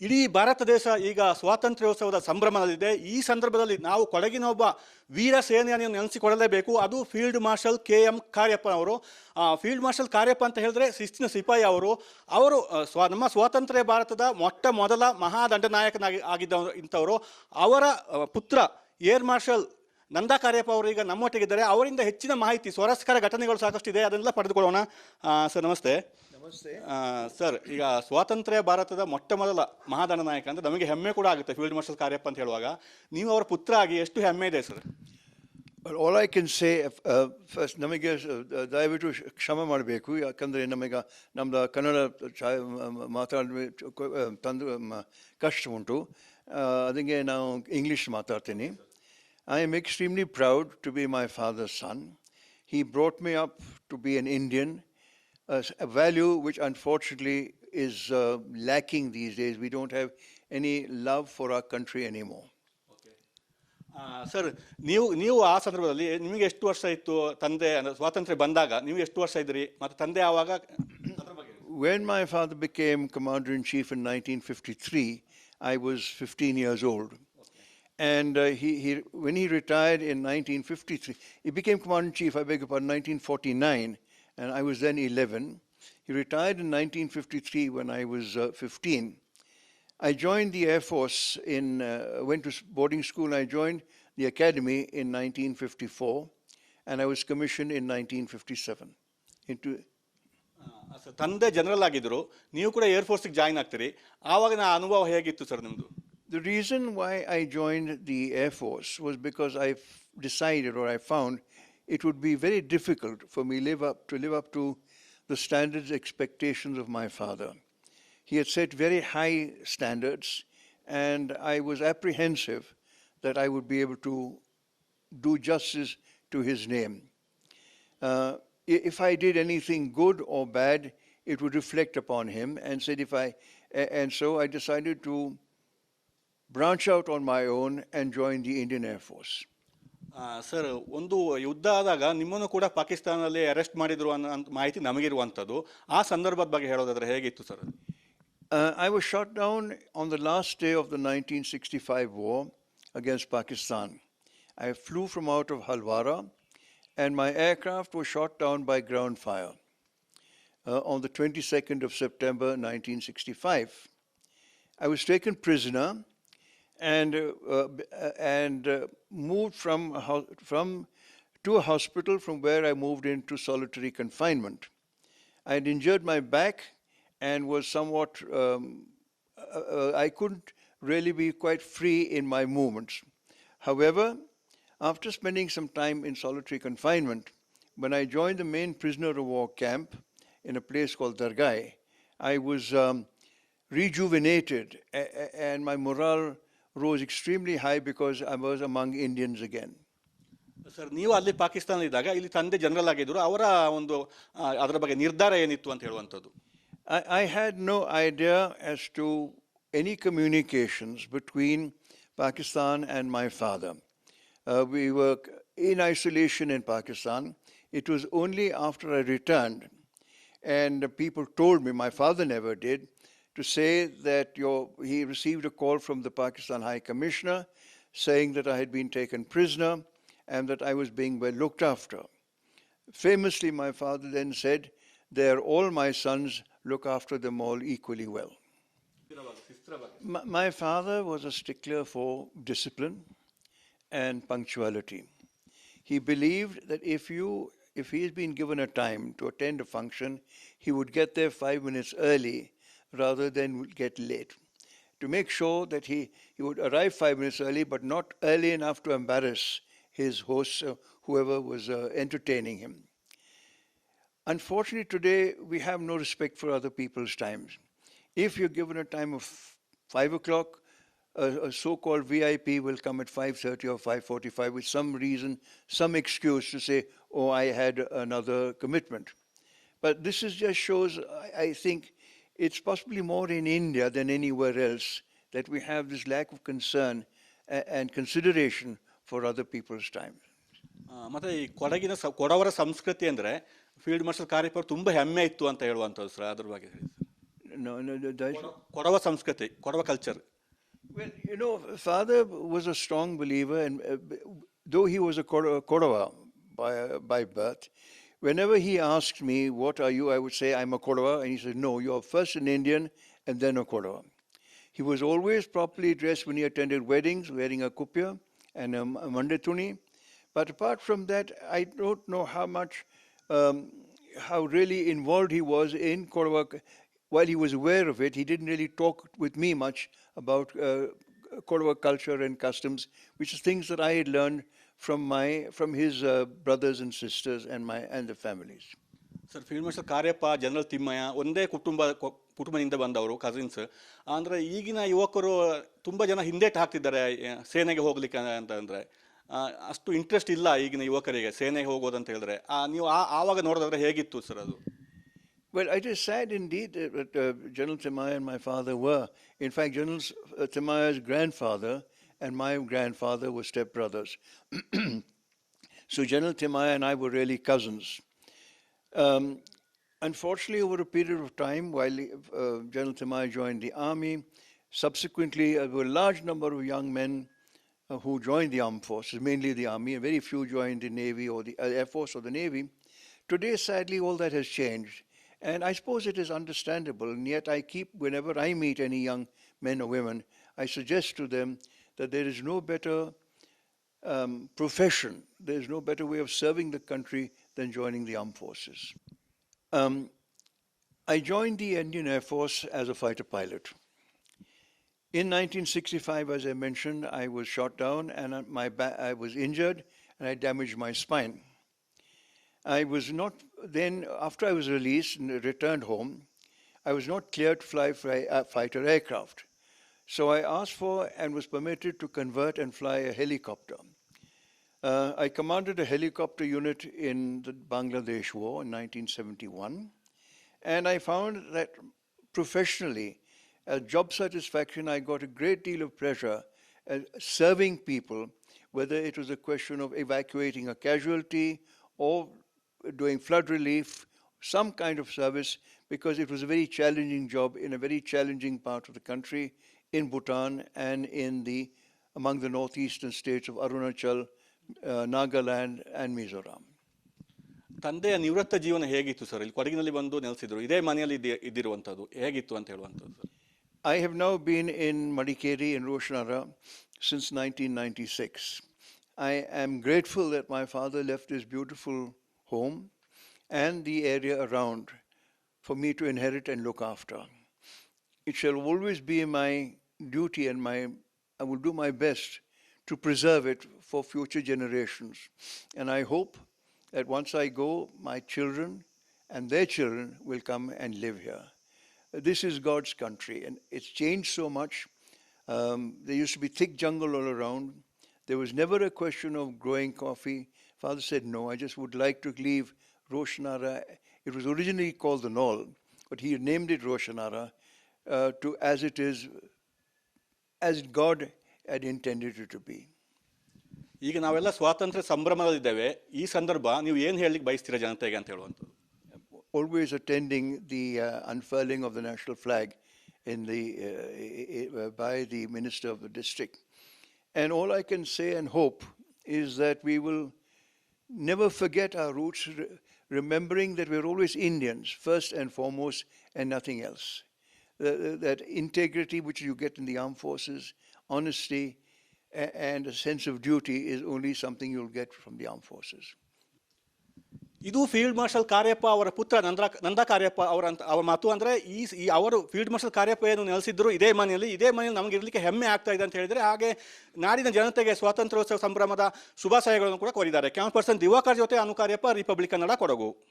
ಇಡೀ ಭಾರತ ದೇಶ ಈಗ ಸ್ವಾತಂತ್ರ್ಯೋತ್ಸವದ ಸಂಭ್ರಮದಲ್ಲಿದೆ. ಈ ಸಂದರ್ಭದಲ್ಲಿ ನಾವು ಕೊಡಗಿನ ಒಬ್ಬ ವೀರ ಸೇನೆಯನ್ನು ನೆನೆಸಿಕೊಳ್ಳಲೇಬೇಕು. ಅದು ಫೀಲ್ಡ್ ಮಾರ್ಷಲ್ KM ಕಾರ್ಯಪ್ಪ ಅವರು. ಫೀಲ್ಡ್ ಮಾರ್ಷಲ್ ಕಾರ್ಯಪ್ಪ ಅಂತ ಹೇಳಿದ್ರೆ ಶಿಸ್ತಿನ ಸಿಪಾಯಿ ಅವರು. ನಮ್ಮ ಸ್ವಾತಂತ್ರ್ಯ ಭಾರತದ ಮೊಟ್ಟ ಮೊದಲ ಮಹಾದಂಡನಾಯಕನಾಗಿ ಆಗಿದ್ದವರು ಇಂಥವರು. ಅವರ ಪುತ್ರ ಏರ್ ಮಾರ್ಷಲ್ ನಂದಾ ಕಾರ್ಯಪ್ಪ ಅವರು ಈಗ ನಮ್ಮೊಟ್ಟಿಗಿದ್ದಾರೆ. ಅವರಿಂದ ಹೆಚ್ಚಿನ ಮಾಹಿತಿ, ಸ್ವಾರಸ್ಯಕರ ಘಟನೆಗಳು ಸಾಕಷ್ಟಿದೆ, ಅದನ್ನೆಲ್ಲ ಪಡೆದುಕೊಳ್ಳೋಣ. ಸರ್ ನಮಸ್ತೆ. ನಮಸ್ತೆ ಸರ್, ಈಗ ಸ್ವಾತಂತ್ರ್ಯ ಭಾರತದ ಮೊಟ್ಟ ಮೊದಲ ಮಹಾದಂಡನಾಯಕ ಅಂದರೆ ನಮಗೆ ಹೆಮ್ಮೆ ಕೂಡ ಆಗುತ್ತೆ ಫೀಲ್ಡ್ ಮಾರ್ಷಲ್ ಕಾರ್ಯಪ್ಪ ಅಂತ ಹೇಳುವಾಗ. ನೀವು ಅವರ ಪುತ್ರ ಆಗಿ ಎಷ್ಟು ಹೆಮ್ಮೆ ಇದೆ sir? All I can say first, ನಮಗೆ ದಯವಿಟ್ಟು ಕ್ಷಮೆ ಮಾಡಬೇಕು, ಯಾಕಂದರೆ ನಮ್ಮದು ಕನ್ನಡ ಕಷ್ಟ ಉಂಟು. ಅದಕ್ಕೆ ನಾವು ಇಂಗ್ಲೀಷ್ ಮಾತಾಡ್ತೀನಿ. I am extremely proud to be my father's son. He brought me up to be an Indian, a value which unfortunately is lacking these days. We don't have any love for our country anymore. Sir, ನೀವು ಆ ಸಂದರ್ಭದಲ್ಲಿ ನಿಮಗೆ ಎಷ್ಟು ವರ್ಷ ಇತ್ತು? ತಂದೆ ಸ್ವಾತಂತ್ರ್ಯ ಬಂದಾಗ ನೀವು ಎಷ್ಟು ವರ್ಷ ಇದ್ರಿ ಮತ್ತು ತಂದೆ ಆವಾಗ? When my father became commander-in-chief in 1953, I was 15 years old. And when he retired in 1953, he became commander-in-chief, I beg your pardon, 1949, and I was then 11. He retired in 1953 when I was 15. I joined the Air Force went to boarding school. I joined the academy in 1954, and I was commissioned in 1957. ತಂದೆ general ಆಗಿದ್ರು, ನೀವು ಕೂಡ ಏರ್ಫೋರ್ಸ್ಗೆ join ಆಗ್ತೀರಿ. ಆವಾಗ ಅನುಭವ ಹೇಗಿತ್ತು sir ನಿಮ್ಮದು? The reason why I joined the Air Force was because I decided, or I found, it would be very difficult for me to live up to the standards, expectations of my father. He had set very high standards, and I was apprehensive that I would be able to do justice to his name. If I did anything good or bad, it would reflect upon him, and so I decided to branch out on my own and join the Indian Air Force. Sir, ಒಂದು ಯುದ್ಧ ಆದಾಗ ನಿಮ್ಮನ್ನು ಕೂಡ ಪಾಕಿಸ್ತಾನದಲ್ಲಿ arrest ಮಾಡಿದ್ರು ಅನ್ನೋ ಮಾಹಿತಿ ನಮಗಿರುವಂಥದ್ದು. ಆ ಸಂದರ್ಭದ ಬಗ್ಗೆ ಹೇಳೋದಾದ್ರೆ ಹೇಗಿತ್ತು sir? I was shot down on the last day of the 1965 war against Pakistan. I flew from out of Halwara, and my aircraft was shot down by ground fire on the 22nd of September 1965. I was taken prisoner and moved to a hospital from where I moved into solitary confinement. I had injured my back and was somewhat, I couldn't really be quite free in my movements. However, after spending some time in solitary confinement, when I joined the main prisoner of war camp in a place called Dargai, I was rejuvenated, and my morale rose extremely high because I was among Indians again. Sir, ನೀವು ಅಲ್ಲಿ ಪಾಕಿಸ್ತಾನದಲ್ಲಿದ್ದಾಗ ಇಲ್ಲಿ ತಂದೆ general ಆಗಿದ್ರು, ಅವರ ಅದರ ಬಗ್ಗೆ ನಿರ್ಧಾರ ಏನಿತ್ತು ಅಂತ ಹೇಳುವಂಥದ್ದು? I had no idea as to any communications between Pakistan and my father. We were in isolation in Pakistan. It was only after I returned and people told me, my father never did, to say that he received a call from the Pakistan High Commissioner saying that I had been taken prisoner and that I was being well looked after. Famously, my father then said, "They are all my sons, look after them all equally well." My father was a stickler for discipline and punctuality. He believed that if he has been given a time to attend a function, he would get there 5 minutes early rather than get late. To make sure that he would arrive 5 minutes early, but not early enough to embarrass his hosts, whoever was entertaining him. Unfortunately, today we have no respect for other people's times. If you're given a time of 5 o'clock, a so-called VIP will come at 5:30 or 5:45 with some reason, some excuse to say, "Oh, I had another commitment." But this just shows, I think, it's possibly more in India than anywhere else that we have this lack of concern and consideration for other people's time. ಮತ್ತೆ ಈ ಕೊಡವರ ಸಂಸ್ಕೃತಿ ಅಂದರೆ field marshal Cariappa ತುಂಬ ಹೆಮ್ಮೆ ಇತ್ತು ಅಂತ ಹೇಳುವಂಥದ್ದು sir, ಅದ್ರ ಬಗ್ಗೆ ಹೇಳಿ. No, no, no, ಕೊಡವ ಸಂಸ್ಕೃತಿ, Kodava culture. well, you know, father was a strong believer, and though he was a Kodava by birth, whenever he asked me, "What are you?" I would say, "I'm a Kodava," and he said, "No, you're first an Indian and then a Kodava." He was always properly dressed when he attended weddings, wearing a kupya and a mandetuni. But apart from that, I don't know how really involved he was in Kodava. While he was aware of it, he didn't really talk with me much about Kodava culture and customs, which is things that I had learned from his brothers and sisters and the families. Sir, field marshal Cariappa, general Thimayya ಒಂದೇ ಕುಟುಂಬದಿಂದ ಬಂದವರು, cousins. ಅಂದರೆ ಈಗಿನ ಯುವಕರು ತುಂಬ ಜನ ಹಿಂದೇಟು ಹಾಕ್ತಿದ್ದಾರೆ ಸೇನೆಗೆ ಹೋಗ್ಲಿಕ್ಕೆ ಅಂತಂದರೆ. ಅಷ್ಟು ಇಂಟ್ರೆಸ್ಟ್ ಇಲ್ಲ ಈಗಿನ ಯುವಕರಿಗೆ ಸೇನೆಗೆ ಹೋಗೋದಂತ ಹೇಳಿದ್ರೆ. ನೀವು ಆವಾಗ ನೋಡೋದಾದ್ರೆ ಹೇಗಿತ್ತು ಸರ್ ಅದು? Well, it is sad indeed that General Timaya and my father were. In fact, General Timaya's grandfather and my grandfather were stepbrothers. So General Timaya and I were really cousins. Unfortunately, over a period of time, while General Timaya joined the army, subsequently there were a large number of young men who joined the armed forces, mainly the army, and very few joined the Navy or the Air Force or the Navy. Today, sadly, all that has changed. And I suppose it is understandable, and yet whenever I meet any young men or women, I suggest to them that there is no better profession, there is no better way of serving the country than joining the armed forces. I joined the Indian Air Force as a fighter pilot. In 1965, as I mentioned, I was shot down and I was injured and I damaged my spine. I was not then, after I was released and returned home, I was not cleared to fly fighter aircraft. So I asked for and was permitted to convert and fly a helicopter. I commanded a helicopter unit in the Bangladesh War in 1971, and I found that professionally, as job satisfaction, I got a great deal of pleasure serving people, whether it was a question of evacuating a casualty or doing flood relief, some kind of service, because it was a very challenging job in a very challenging part of the country, in Bhutan and among the northeastern states of Arunachal, Nagaland and Mizoram. ತಂದೆಯ ನಿವೃತ್ತ ಜೀವನ ಹೇಗಿತ್ತು sir? ಇಲ್ಲಿ ಕೊಡಗಿನಲ್ಲಿ ಬಂದು ನೆಲೆಸಿದ್ರು, ಇದೇ ಮನೆಯಲ್ಲಿ ಇದ್ದಿರುವಂಥದ್ದು, ಹೇಗಿತ್ತು ಅಂತ ಹೇಳುವಂಥದ್ದು? I have now been in Madikeri in Roshnara since 1996. I am grateful that my father left his beautiful home and the area around for me to inherit and look after. It shall always be my duty and I will do my best to preserve it for future generations. And I hope that once I go, my children and their children will come and live here. This is God's country, and it's changed so much. There used to be thick jungle all around. There was never a question of growing coffee. Father said, no, I just would like to leave Roshnara. It was originally called the Knoll, but he named it Roshnara to as God had intended it to be. ಈಗ ನಾವೆಲ್ಲ ಸ್ವಾತಂತ್ರ್ಯ ಸಂಭ್ರಮದಲ್ಲಿದ್ದೇವೆ. ಈ ಸಂದರ್ಭ ನೀವು ಏನು ಹೇಳಲಿಕ್ಕೆ ಬಯಸ್ತೀರಾ ಜನತೆಗೆ ಅಂತ ಹೇಳುವಂಥದ್ದು? Always attending the unfurling of the national flag by the minister of the district. And all I can say and hope is that we will never forget our roots, remembering that we're always Indians, first and foremost, and nothing else. That integrity which you get in the armed forces, honesty, and a sense of duty is only something you'll get from the armed forces. ಇದು field marshal Cariappa ಅವರ ಪುತ್ರ ನಂದ ಕಾರ್ಯಪ್ಪ ಅವರ ಮಾತು. ಅಂದರೆ ಈ ಅವರು field marshal Cariappa ಏನು ನೆಲೆಸಿದ್ರು ಇದೇ ಮನೆಯಲ್ಲಿ ನಮಗೆ ಇರಲಿಕ್ಕೆ ಹೆಮ್ಮೆ ಆಗ್ತಾ ಇದೆ ಅಂತ ಹೇಳಿದರೆ, ಹಾಗೆ ನಾಡಿನ ಜನತೆಗೆ ಸ್ವಾತಂತ್ರ್ಯೋತ್ಸವ ಸಂಭ್ರಮದ ಶುಭಾಶಯಗಳನ್ನು ಕೂಡ ಕೋರಿದ್ದಾರೆ. ಕ್ಯಾಮರಾ ಪರ್ಸನ್ ದಿವಾಕರ್ ಜೊತೆ ಅನು ಕಾರ್ಯಪ್ಪ, ರಿಪಬ್ಲಿಕ್ ಕನ್ನಡ, ಕೊಡಗು.